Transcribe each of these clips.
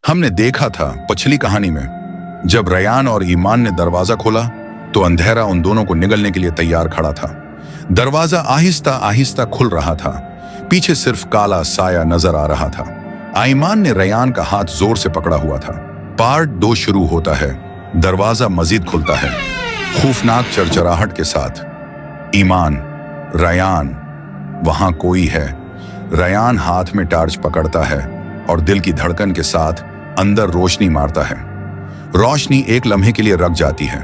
हमने देखा था पिछली कहानी में, जब रयान और ईमान ने दरवाजा खोला तो अंधेरा उन दोनों को निगलने के लिए तैयार खड़ा था। दरवाजा आहिस्ता आहिस्ता खुल रहा था, पीछे सिर्फ काला साया नजर आ रहा था। ईमान ने रयान का हाथ जोर से पकड़ा हुआ था। पार्ट 2 शुरू होता है। दरवाजा मजीद खुलता है, खौफनाक चरचराहट के साथ। ईमान, रयान, वहां कोई है। रयान हाथ में टार्च पकड़ता है और दिल की धड़कन के साथ अंदर रोशनी मारता है। रोशनी एक लम्हे के लिए रुक जाती है,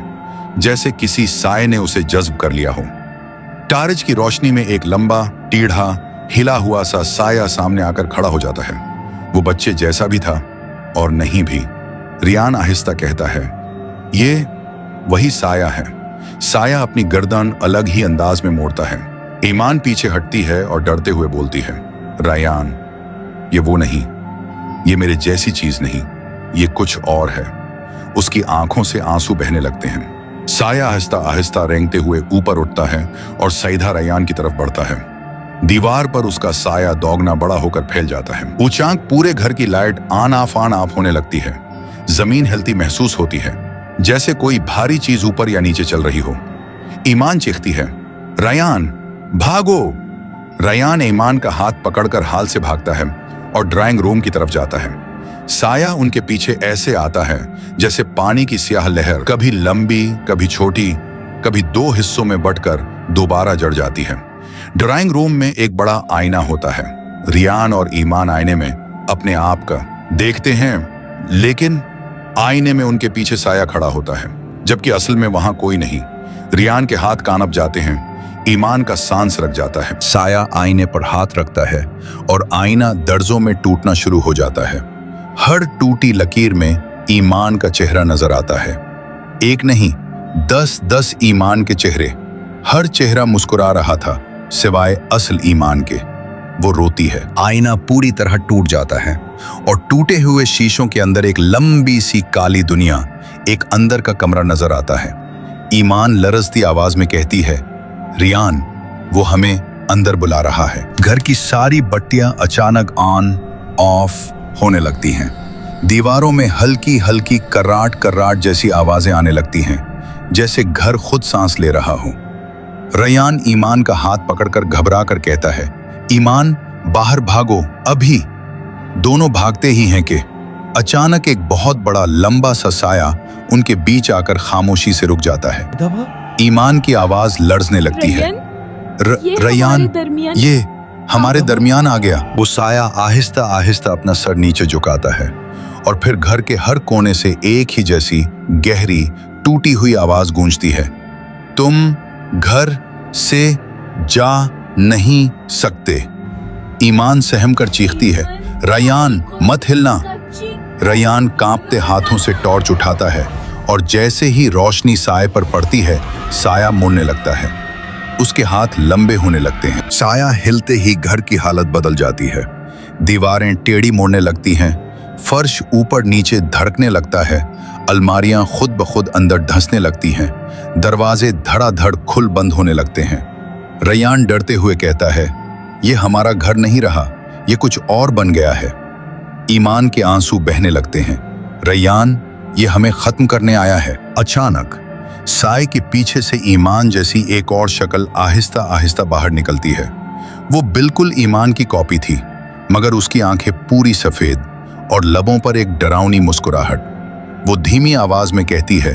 जैसे किसी साए ने उसे जज्ब कर लिया हो। टार्च की रोशनी में एक लंबा, टीढ़ा, हिला हुआ सा साया सामने आकर खड़ा हो जाता है। वो बच्चे जैसा भी था और नहीं भी। रियान आहिस्ता कहता है, ये वही साया है। साया अपनी गर्दन अलग ही अंदाज में मोड़ता है। ईमान पीछे हटती है और डरते हुए बोलती है, रयान, ये वो नहीं, ये मेरे जैसी चीज नहीं, ये कुछ और है। उसकी आंखों से आंसू बहने लगते हैं। साया आहिस्ता आहिस्ता रेंगते हुए ऊपर उठता है और सीधा रयान की तरफ बढ़ता है। दीवार पर उसका साया दोगुना बड़ा होकर फैल जाता है। अचानक पूरे घर की लाइट ऑन ऑफ होने लगती है। जमीन हिलती महसूस होती है, जैसे कोई भारी चीज ऊपर या नीचे चल रही हो। ईमान चीखती है, रयान, भागो। रयान ईमान का हाथ पकड़कर हाल से भागता है और ड्राइंग रूम की तरफ जाता है। साया उनके पीछे ऐसे आता है जैसे पानी की स्याह लहर, कभी लंबी, कभी छोटी, कभी 2 हिस्सों में बंटकर दोबारा जड़ जाती है। ड्राइंग रूम में एक बड़ा आईना होता है। रियान और ईमान आईने में अपने आप का देखते हैं, लेकिन आईने में उनके पीछे साया खड़ा होता है, जबकि असल में वहां कोई नहीं। रियान के हाथ कांप जाते हैं, ईमान का सांस रख जाता है। साया आईने पर हाथ रखता है और आईना दर्जों में टूटना शुरू हो जाता है। हर टूटी लकीर में ईमान का चेहरा नजर आता है। एक नहीं, 10-10 ईमान के चेहरे। हर चेहरा मुस्कुरा रहा था सिवाय असल ईमान के। वो रोती है। आईना पूरी तरह टूट जाता है और टूटे हुए शीशों के अंदर एक लंबी सी काली दुनिया, एक अंदर का कमरा नजर आता है। ईमान लरजती आवाज में कहती है, रियान, वो हमें अंदर बुला रहा है। घर की सारी बत्तियां अचानक ऑन ऑफ होने लगती हैं। दीवारों में हल्की हल्की कर्राट कर्राट जैसी आवाजें आने लगती हैं, जैसे घर खुद सांस ले रहा हो। रयान ईमान का हाथ पकड़कर घबरा कर कहता है, ईमान, बाहर भागो अभी। दोनों भागते ही हैं कि अचानक एक बहुत बड़ा लंबा सा साया उनके बीच आकर खामोशी से रुक जाता है। ईमान की आवाज लर्जने लगती है, रयान, ये हमारे दरमियान आ गया। वो साया आहिस्ता आहिस्ता अपना सर नीचे झुकाता है और फिर घर के हर कोने से एक ही जैसी गहरी टूटी हुई आवाज गूंजती है, तुम घर से जा नहीं सकते। ईमान सहम कर चीखती है, रयान, मत हिलना। रयान कांपते हाथों से टॉर्च उठाता है और जैसे ही रोशनी साए पर पड़ती है, साया मुड़ने लगता है। उसके हाथ लंबे होने लगते हैं। साया हिलते ही घर की हालत बदल जाती है। दीवारें टेढ़ी मुड़ने लगती हैं, फर्श ऊपर नीचे धड़कने लगता है, अलमारियां खुद ब खुद अंदर धंसने लगती हैं, दरवाजे धड़ाधड़ खुल बंद होने लगते हैं। रयान डरते हुए कहता है, ये हमारा घर नहीं रहा, ये कुछ और बन गया है। ईमान के आंसू बहने लगते हैं, रयान, ये हमें खत्म करने आया है। अचानक साए के पीछे से ईमान जैसी एक और शक्ल आहिस्ता आहिस्ता बाहर निकलती है। वो बिल्कुल ईमान की कॉपी थी, मगर उसकी आंखें पूरी सफेद और लबों पर एक डरावनी मुस्कुराहट। वो धीमी आवाज में कहती है,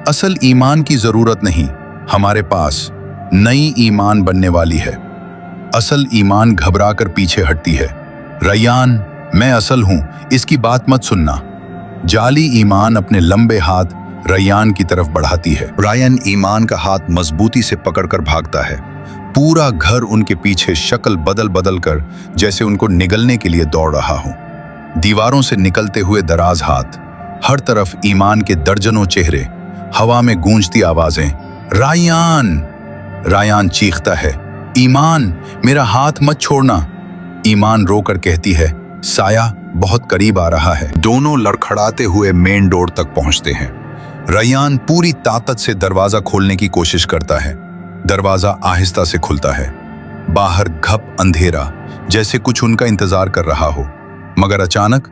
असल ईमान की जरूरत नहीं, हमारे पास नई ईमान बनने वाली है। असल ईमान घबरा कर पीछे हटती है। रयान, मैं असल हूं, इसकी बात मत सुनना। जाली ईमान अपने लंबे हाथ रयान की तरफ बढ़ाती है। रयान ईमान का हाथ मजबूती से पकड़कर भागता है। पूरा घर उनके पीछे शक्ल बदल बदल कर जैसे उनको निगलने के लिए दौड़ रहा हो। दीवारों से निकलते हुए दराज हाथ, हर तरफ ईमान के दर्जनों चेहरे, हवा में गूंजती आवाजें, रयान। रयान चीखता है, ईमान, मेरा हाथ मत छोड़ना। ईमान रोकर कहती है, साया बहुत करीब आ रहा है। दोनों लड़खड़ाते हुए मेन डोर तक पहुंचते हैं। रयान पूरी ताकत से दरवाजा खोलने की कोशिश करता है। दरवाजा आहिस्ता से खुलता है। बाहर घप अंधेरा, जैसे कुछ उनका इंतजार कर रहा हो। मगर अचानक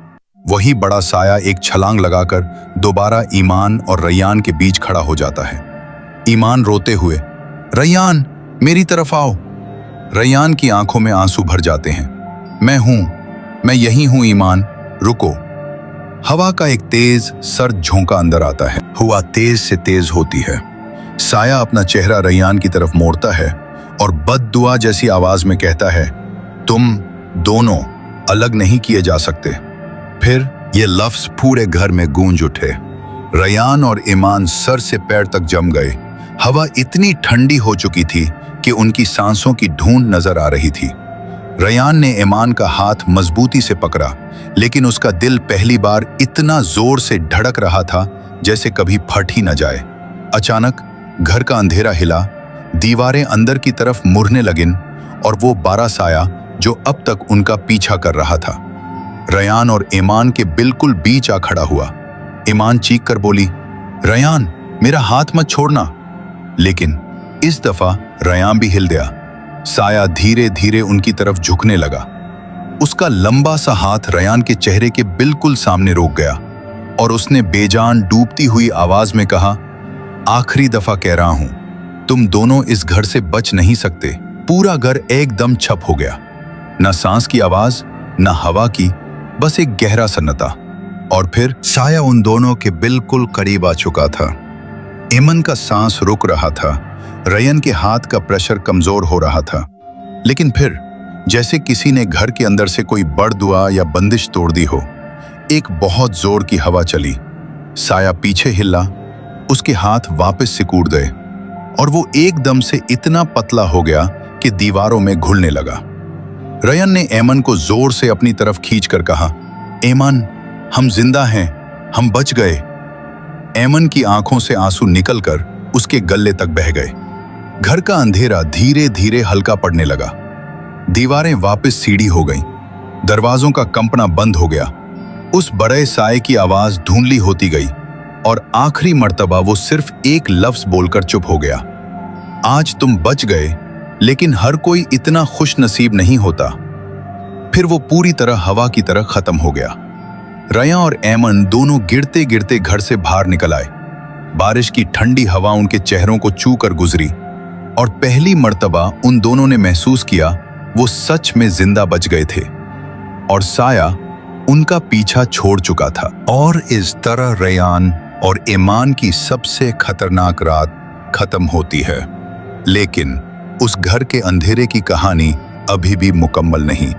वही बड़ा साया एक छलांग लगाकर दोबारा ईमान और रैयान के बीच खड़ा हो जाता है। ईमान रोते हुए, रैयान मेरी तरफ आओ। रैयान की आंखों में आंसू भर जाते हैं। मैं यही हूं ईमान, रुको। हवा का एक तेज सर्द झोंका अंदर आता है। हवा तेज से तेज होती है। साया अपना चेहरा रैयान की तरफ मोड़ता है और बद्दुआ जैसी आवाज में कहता है, तुम दोनों अलग नहीं किए जा सकते। फिर ये लफ्ज पूरे घर में गूंज उठे। रैयान और ईमान सर से पैर तक जम गए। हवा इतनी ठंडी हो चुकी थी कि उनकी सांसों की ढूंढ नजर आ रही थी। रैयान ने ईमान का हाथ मजबूती से पकड़ा, लेकिन उसका दिल पहली बार इतना जोर से धड़क रहा था जैसे कभी फट ही न जाए। अचानक घर का अंधेरा हिला, दीवारें अंदर की तरफ मुड़ने लगीं और वो बारह साया जो अब तक उनका पीछा कर रहा था, रैयान और ईमान के बिल्कुल बीच आ खड़ा हुआ। ईमान चीख कर बोली, रैयान मेरा हाथ मत छोड़ना। लेकिन इस दफा रैयान भी हिल गया। साया धीरे धीरे उनकी तरफ झुकने लगा। उसका लंबा सा हाथ रैयान के चेहरे के बिल्कुल सामने रोक गया और उसने बेजान डूबती हुई आवाज में कहा, आखिरी दफा कह रहा हूं, तुम दोनों इस घर से बच नहीं सकते। पूरा घर एकदम छप हो गया। न सांस की आवाज, न हवा की, बस एक गहरा सन्नाटा। और फिर साया उन दोनों के बिल्कुल करीब आ चुका था। ईमान का सांस रुक रहा था। रैयान के हाथ का प्रेशर कमजोर हो रहा था। लेकिन फिर जैसे किसी ने घर के अंदर से कोई बड़ दुआ या बंदिश तोड़ दी हो, एक बहुत जोर की हवा चली। साया पीछे हिला, उसके हाथ वापस सिकुड़ गए और वो एकदम से इतना पतला हो गया कि दीवारों में घुलने लगा। रैयान ने ईमान को जोर से अपनी तरफ खींचकर कहा, ईमान हम जिंदा हैं, हम बच गए। ईमान की आंखों से आंसू निकलकर उसके गले तक बह गए। घर का अंधेरा धीरे धीरे हल्का पड़ने लगा। दीवारें वापस सीधी हो गईं। दरवाजों का कंपना बंद हो गया। उस बड़े साए की आवाज धुंधली होती गई और आखिरी मर्तबा वो सिर्फ एक लफ्ज बोलकर चुप हो गया, आज तुम बच गए, लेकिन हर कोई इतना खुश नसीब नहीं होता। फिर वो पूरी तरह हवा की तरह खत्म हो गया। रैयान और ईमान दोनों गिरते गिरते घर से बाहर निकल आए। बारिश की ठंडी हवा उनके चेहरों को छू कर गुजरी और पहली मर्तबा उन दोनों ने महसूस किया वो सच में जिंदा बच गए थे और साया उनका पीछा छोड़ चुका था। और इस तरह रैयान और ईमान की सबसे खतरनाक रात खत्म होती है। लेकिन उस घर के अंधेरे की कहानी अभी भी मुकम्मल नहीं।